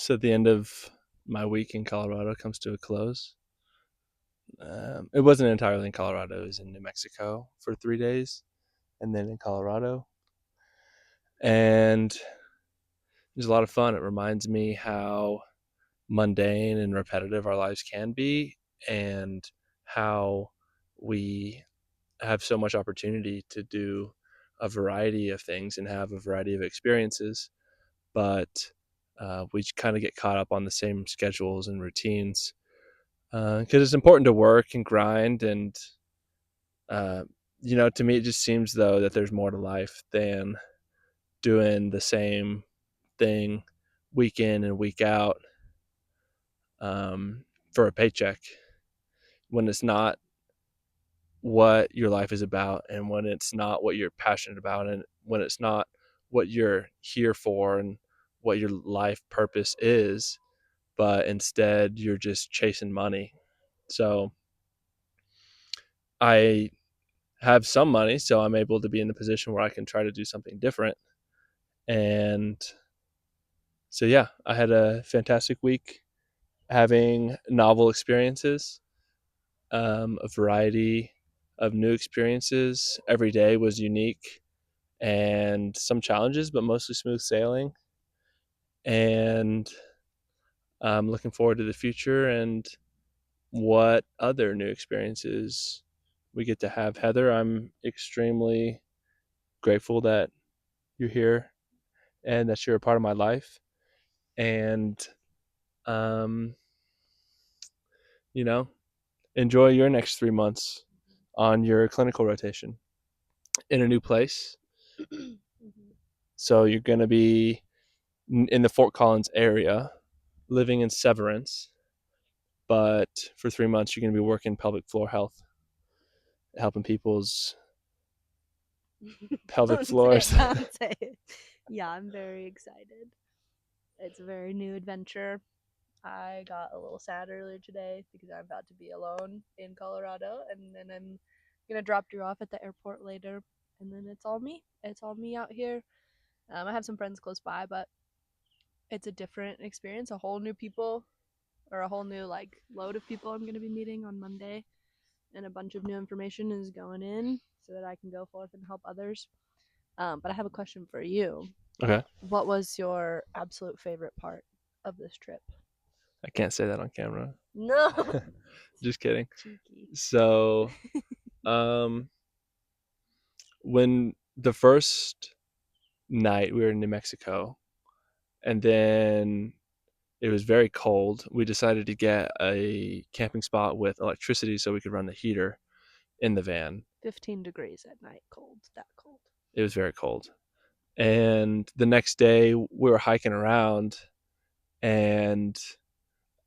So the end of my week in Colorado comes to a close. It wasn't entirely in Colorado. It was in New Mexico for 3 days, and then in Colorado. And it was a lot of fun. It reminds me how mundane and repetitive our lives can be, and how we have so much opportunity to do a variety of things and have a variety of experiences, but we kind of get caught up on the same schedules and routines because it's important to work and grind. And uh, to me, it just seems though that there's more to life than doing the same thing week in and week out for a paycheck, when it's not what your life is about, and when it's not what you're passionate about, and when it's not what you're here for and what your life purpose is, but instead you're just chasing money. So I have some money, so I'm able to be in the position where I can try to do something different. And so, yeah, I had a fantastic week having novel experiences, a variety of new experiences. Every day was unique and some challenges, but mostly smooth sailing. And I'm looking forward to the future and what other new experiences we get to have. Heather, I'm extremely grateful that you're here and that you're a part of my life. And, um, you know, enjoy your next 3 months on your clinical rotation in a new place. So you're going to be in the Fort Collins area, living in Severance, but for 3 months you're going to be working pelvic floor health, helping people's pelvic Don't say it. floors. Don't say it. Yeah, I'm very excited. It's a very new adventure. I got a little sad earlier today because I'm about to be alone in Colorado, and then I'm gonna drop you off at the airport later, and then it's all me. It's all me out here. I have some friends close by, but it's a different experience. A whole new people, or a whole new like load of people I'm gonna be meeting on Monday, and a bunch of new information is going in so that I can go forth and help others. But I have a question for you. Okay. What was your absolute favorite part of this trip? I can't say that on camera. No. Just kidding. Cheeky. So, um, when the first night we were in New Mexico, and then it was very cold, we decided to get a camping spot with electricity so we could run the heater in the van. 15 degrees at night, cold, that cold. It was very cold. And the next day we were hiking around, and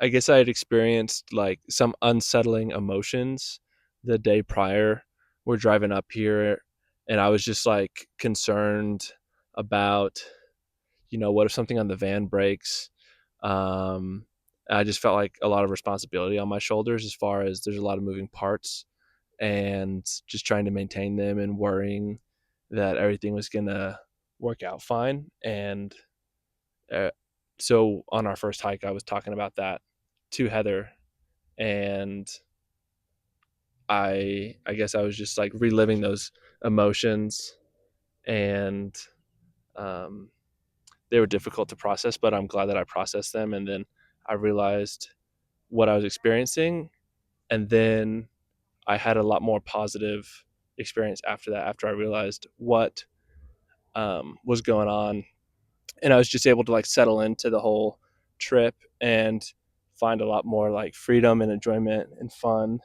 I guess I had experienced like some unsettling emotions the day prior. We're driving up here, and I was just like concerned about, what if something on the van breaks? Um, I just felt like a lot of responsibility on my shoulders, as far as there's a lot of moving parts, and just trying to maintain them and worrying that everything was going to work out fine. And uh, so on our first hike, I was talking about that to Heather, and I guess I was just like reliving those emotions, and um, they were difficult to process, but I'm glad that I processed them. And then I realized what I was experiencing, and then I had a lot more positive experience after that. After I realized what was going on, and I was just able to like settle into the whole trip and find a lot more like freedom and enjoyment and fun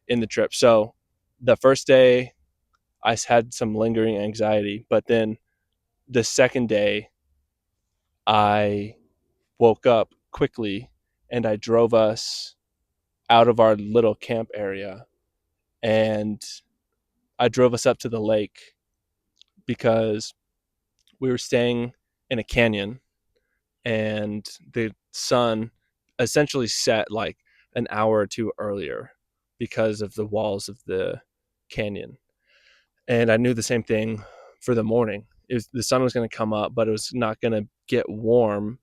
in the trip. So the first day I had some lingering anxiety, but then the second day I woke up quickly and I drove us out of our little camp area, and I drove us up to the lake because we were staying in a canyon, and the sun essentially set like an hour or two earlier because of the walls of the canyon. And I knew the same thing for the morning. The sun was going to come up, but it was not going to get warm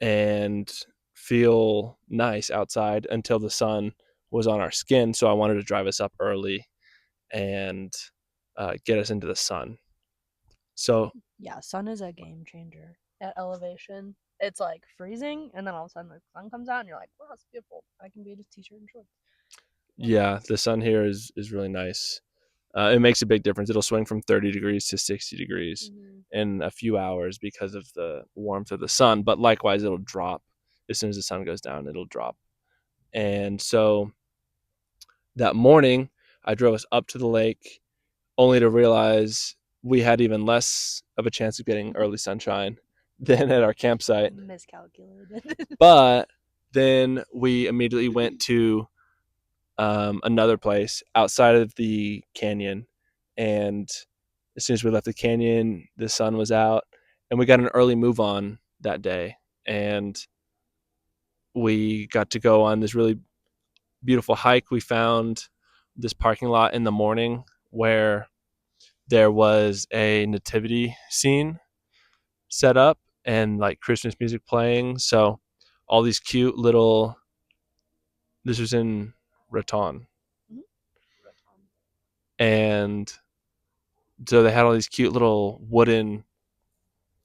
and feel nice outside until the sun was on our skin. So I wanted to drive us up early and get us into the sun. So Yeah, sun is a game changer at elevation. It's like freezing, and then all of a sudden the sun comes out, and you're like, "Wow, it's beautiful. I can be in a t-shirt and shorts." Love it. yeah, the sun here is really nice. It makes a big difference. It'll swing from 30 degrees to 60 degrees Hmm. in a few hours because of the warmth of the sun. But likewise, it'll drop as soon as the sun goes down. It'll drop. And so that morning, I drove us up to the lake, only to realize we had even less of a chance of getting early sunshine than at our campsite. Miscalculated. But then we immediately went to another place outside of the canyon. And as soon as we left the canyon, the sun was out, and we got an early move on that day. And we got to go on this really beautiful hike. We found this parking lot in the morning where there was a nativity scene set up and like Christmas music playing. So all these cute little, this was in Raton. Mhm. And so they had all these cute little wooden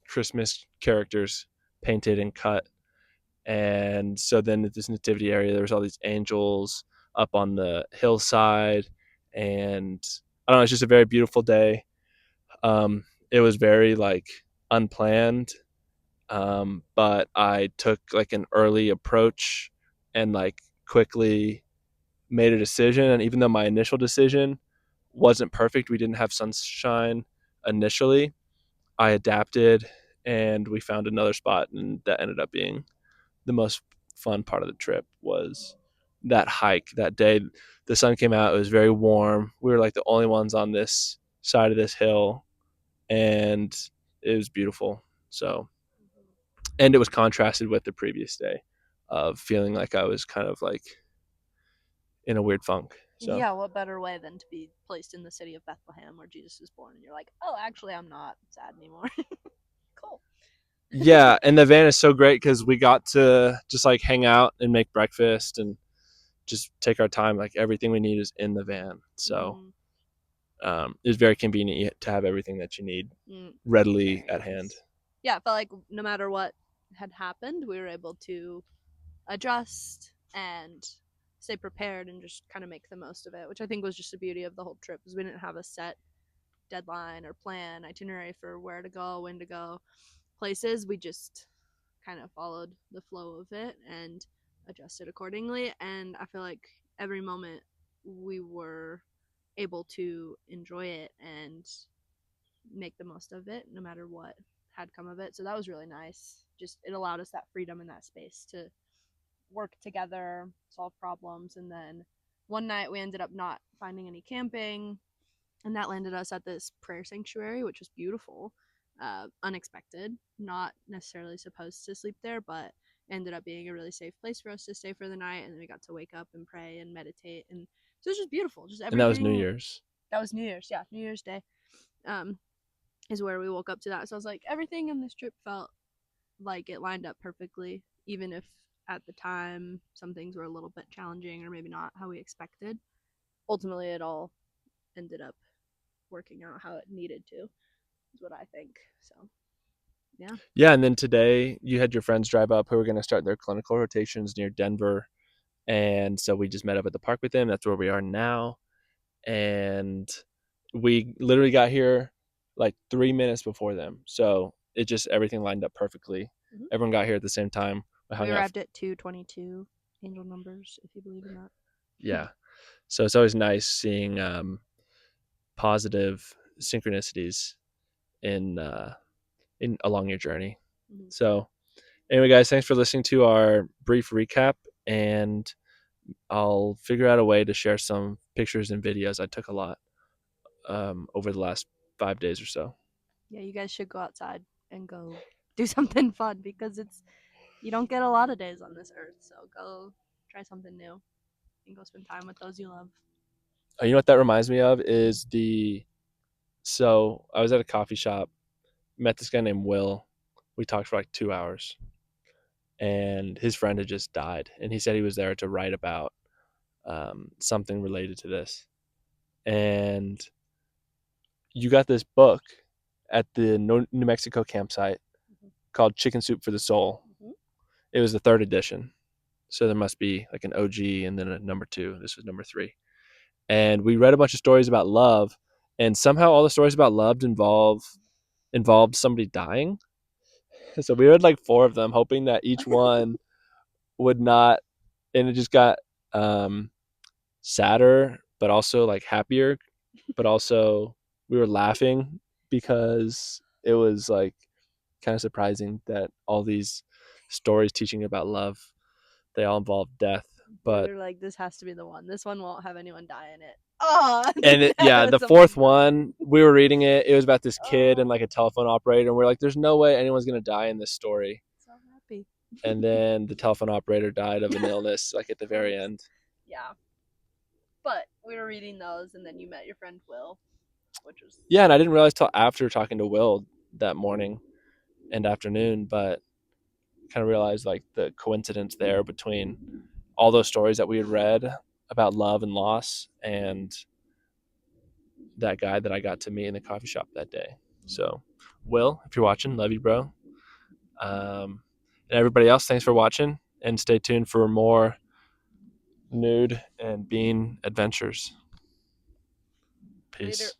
Christmas characters painted and cut. And so then at this nativity area, there was all these angels up on the hillside. And I don't know, it's just a very beautiful day. It was very like unplanned, but I took like an early approach and like quickly made a decision. And even though my initial decision wasn't perfect, we didn't have sunshine initially. I adapted and we found another spot, and that ended up being the most fun part of the trip was that hike that day. The sun came out, it was very warm. We were like the only ones on this side of this hill, and it was beautiful. So, and it was contrasted with the previous day of feeling like I was kind of like in a weird funk. So Yeah, what better way than to be placed in the city of Bethlehem where Jesus was born, and you're like, "Oh, actually, I'm not sad anymore." Cool. yeah, and the van is so great because we got to just like hang out and make breakfast and just take our time. Like everything we need is in the van. So Hmm. it's very convenient to have everything that you need Mm, readily very at hand. nice. Yeah, I felt like no matter what had happened, we were able to adjust and stay prepared and just kind of make the most of it, which I think was just the beauty of the whole trip, because we didn't have a set deadline or plan itinerary for where to go, when to go, places. We just kind of followed the flow of it and adjusted accordingly. And I feel like every moment we were able to enjoy it and make the most of it no matter what had come of it. So that was really nice. Just it allowed us that freedom and that space to work together, solve problems, and then one night we ended up not finding any camping, and that landed us at this prayer sanctuary, which was beautiful, unexpected, not necessarily supposed to sleep there, but ended up being a really safe place for us to stay for the night, and then we got to wake up and pray and meditate, and so it was just beautiful, just And that was New everything. Year's. That was New Year's, yeah, New Year's Day, um, is where we woke up to that. So I was like, everything in this trip felt like it lined up perfectly, even if at the time some things were a little bit challenging or maybe not how we expected. Ultimately, it all ended up working out how it needed to, is what I think. So, yeah. Yeah, and then today you had your friends drive up who were going to start their clinical rotations near Denver, and so we just met up at the park with them. That's where we are now, and we literally got here like 3 minutes before them. So it just everything lined up perfectly. Hmm. Everyone got here at the same time. We We hung out. arrived at 2:22 angel numbers, if you believe in that. Yeah, so it's always nice seeing positive synchronicities in in along your journey. Mm-hmm. So anyway, guys, thanks for listening to our brief recap, and I'll figure out a way to share some pictures and videos. I took a lot over the last 5 days or so. Yeah, you guys should go outside and go do something fun, because you don't get a lot of days on this earth. So go try something new and go spend time with those you love. You know what that reminds me of is so I was at a coffee shop, met this guy named Will. We talked for like 2 hours. and his friend had just died, and he said he was there to write about something related to this. And you got this book at the New Mexico campsite called Chicken Soup for the Soul. It was the third edition, so there must be like an OG and then a number two. This was number three, and we read a bunch of stories about love, and somehow all the stories about love involved somebody dying. So we read like four of them, hoping that each one would not, and it just got um, sadder, but also like happier, but also we were laughing because it was like kind of surprising that all these stories teaching about love, they all involve death. But You're like, this has to be the one. This one won't have anyone die in it. Oh, and yeah, the fourth one, we were reading it. It was about this kid and like a telephone operator, and we're like, "There's no way anyone's gonna die in this story." So happy. And then the telephone operator died of an illness, like at the very end. Yeah. But we were reading those, and then you met your friend Will, which was Yeah, and I didn't realize till after talking to Will that morning and afternoon, but kind of realized like the coincidence there between all those stories that we had read about love and loss and that guy that I got to meet in the coffee shop that day. So, Will, if you're watching, love you, bro. And everybody else, thanks for watching, and stay tuned for more nude and bean adventures. Peace. Later.